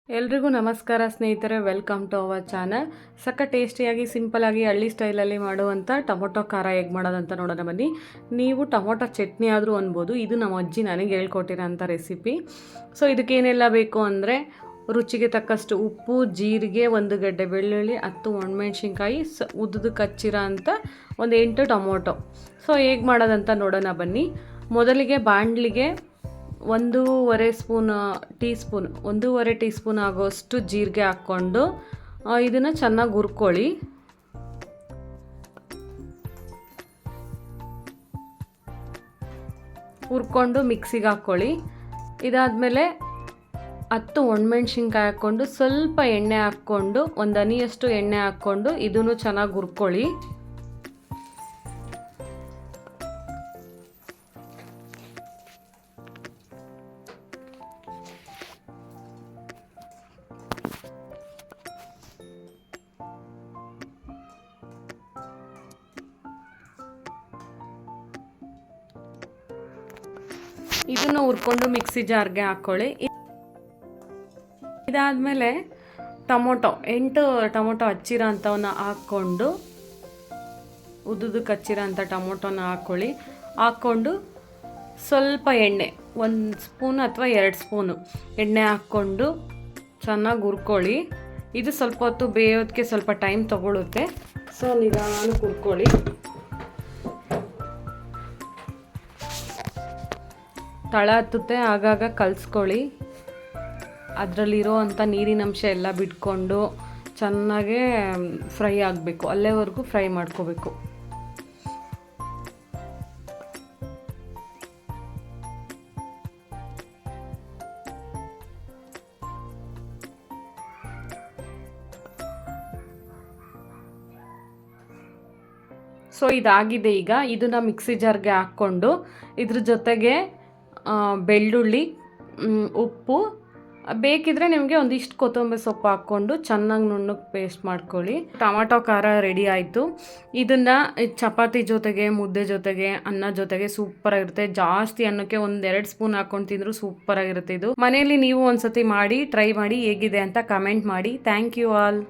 ಎಲ್ರಿಗೂ ನಮಸ್ಕಾರ ಸ್ನೇಹಿತರೆ, ವೆಲ್ಕಮ್ ಟು ಅವರ್ ಚಾನಲ್. ಟೇಸ್ಟಿಯಾಗಿ ಸಿಂಪಲಾಗಿ ಹಳ್ಳಿ ಸ್ಟೈಲಲ್ಲಿ ಮಾಡುವಂಥ ಟೊಮೊಟೊ ಖಾರ ಹೇಗೆ ಮಾಡೋದಂತ ನೋಡೋಣ ಬನ್ನಿ. ನೀವು ಟೊಮೊಟೊ ಚಟ್ನಿ ಆದರೂ ಅನ್ಬೋದು. ಇದು ನಮ್ಮ ಅಜ್ಜಿ ನನಗೆ ಹೇಳ್ಕೊಟ್ಟಿರೋಂಥ ರೆಸಿಪಿ. ಸೊ ಇದಕ್ಕೇನೆಲ್ಲ ಬೇಕು ಅಂದರೆ ರುಚಿಗೆ ತಕ್ಕಷ್ಟು ಉಪ್ಪು, ಜೀರಿಗೆ, 1 ಗಡ್ಡೆ ಬೆಳ್ಳುಳ್ಳಿ, 10 ಒಣಮೆಣ್ಸಿನ್ಕಾಯಿ, ಉದ್ದಕ್ಕೆ ಹಚ್ಚಿರೋ ಅಂಥ ಒಂದು 8 ಟೊಮೊಟೊ. ಸೊ ಹೇಗೆ ಮಾಡೋದಂತ ನೋಡೋಣ ಬನ್ನಿ. ಮೊದಲಿಗೆ ಬಾಣಲಿಗೆ 1.5 ಟೀ ಸ್ಪೂನ್ ಆಗೋಷ್ಟು ಜೀರಿಗೆ ಹಾಕ್ಕೊಂಡು ಇದನ್ನು ಚೆನ್ನಾಗಿ ಹುರ್ಕೊಳ್ಳಿ. ಹುರ್ಕೊಂಡು ಮಿಕ್ಸಿಗೆ ಹಾಕ್ಕೊಳ್ಳಿ. ಇದಾದಮೇಲೆ 10 ಒಣಮೆಣ್ಸಿನ್ಕಾಯಿ ಹಾಕ್ಕೊಂಡು ಸ್ವಲ್ಪ ಎಣ್ಣೆ ಹಾಕ್ಕೊಂಡು 1 ಹನಿಯಷ್ಟು ಎಣ್ಣೆ ಹಾಕ್ಕೊಂಡು ಇದನ್ನು ಚೆನ್ನಾಗಿ ಹುರ್ಕೊಳ್ಳಿ. ಇದನ್ನು ಹುರ್ಕೊಂಡು ಮಿಕ್ಸಿ ಜಾರ್ಗೆ ಹಾಕ್ಕೊಳ್ಳಿ. ಇದಾದಮೇಲೆ 8 ಟೊಮೊಟೊ ಹಚ್ಚಿರೋ ಅಂಥವನ್ನ ಹಾಕ್ಕೊಂಡು ಉದ್ದುದಕ್ಕೆ ಹಚ್ಚಿರೋ ಅಂಥ ಟೊಮೊಟೊನ ಹಾಕ್ಕೊಂಡು ಸ್ವಲ್ಪ ಎಣ್ಣೆ 1 ಸ್ಪೂನ್ ಅಥವಾ 2 ಸ್ಪೂನು ಎಣ್ಣೆ ಹಾಕ್ಕೊಂಡು ಚೆನ್ನಾಗಿ ಹುರ್ಕೊಳ್ಳಿ. ಇದು ಸ್ವಲ್ಪ ಹೊತ್ತು ಬೇಯೋದಕ್ಕೆ ಸ್ವಲ್ಪ ಟೈಮ್ ತಗೊಳ್ಳುತ್ತೆ. ಸೊ ನಿಧಾನಕ್ಕೆ ಹುರ್ಕೊಳ್ಳಿ. ತಳ ಹತ್ತುತ್ತೆ, ಆಗಾಗ ಕಲಿಸ್ಕೊಳ್ಳಿ. ಅದರಲ್ಲಿರೋ ಅಂಥ ನೀರಿನಂಶ ಎಲ್ಲ ಬಿಟ್ಕೊಂಡು ಚೆನ್ನಾಗೇ ಫ್ರೈ ಆಗಬೇಕು. ಅಲ್ಲೇವರೆಗೂ ಫ್ರೈ ಮಾಡ್ಕೋಬೇಕು. ಸೊ ಇದಾಗಿದೆ. ಈಗ ಇದನ್ನು ಮಿಕ್ಸಿ ಜಾರ್ಗೆ ಹಾಕ್ಕೊಂಡು ಇದ್ರ ಜೊತೆಗೆ ಬೆಳ್ಳುಳ್ಳಿ, ಉಪ್ಪು, ಬೇಕಿದ್ರೆ ನಿಮಗೆ ಒಂದಿಷ್ಟು ಕೊತ್ತಂಬರಿ ಸೊಪ್ಪು ಹಾಕ್ಕೊಂಡು ಚೆನ್ನಾಗಿ ನುಣ್ಣಗೆ ಪೇಸ್ಟ್ ಮಾಡ್ಕೊಳ್ಳಿ. ಟೊಮಾಟೊ ಖಾರ ರೆಡಿ ಆಯಿತು. ಇದನ್ನು ಚಪಾತಿ ಜೊತೆಗೆ, ಮುದ್ದೆ ಜೊತೆಗೆ, ಅನ್ನ ಜೊತೆಗೆ ಸೂಪರಾಗಿರುತ್ತೆ. ಜಾಸ್ತಿ ಅನ್ನಕ್ಕೆ 1-2 ಸ್ಪೂನ್ ಹಾಕ್ಕೊಂಡು ತಿಂದರೂ ಸೂಪರಾಗಿರುತ್ತೆ. ಇದು ಮನೆಯಲ್ಲಿ ನೀವು ಒಂದ್ಸತಿ ಮಾಡಿ ಟ್ರೈ ಮಾಡಿ ಹೇಗಿದೆ ಅಂತ ಕಮೆಂಟ್ ಮಾಡಿ. Thank you all.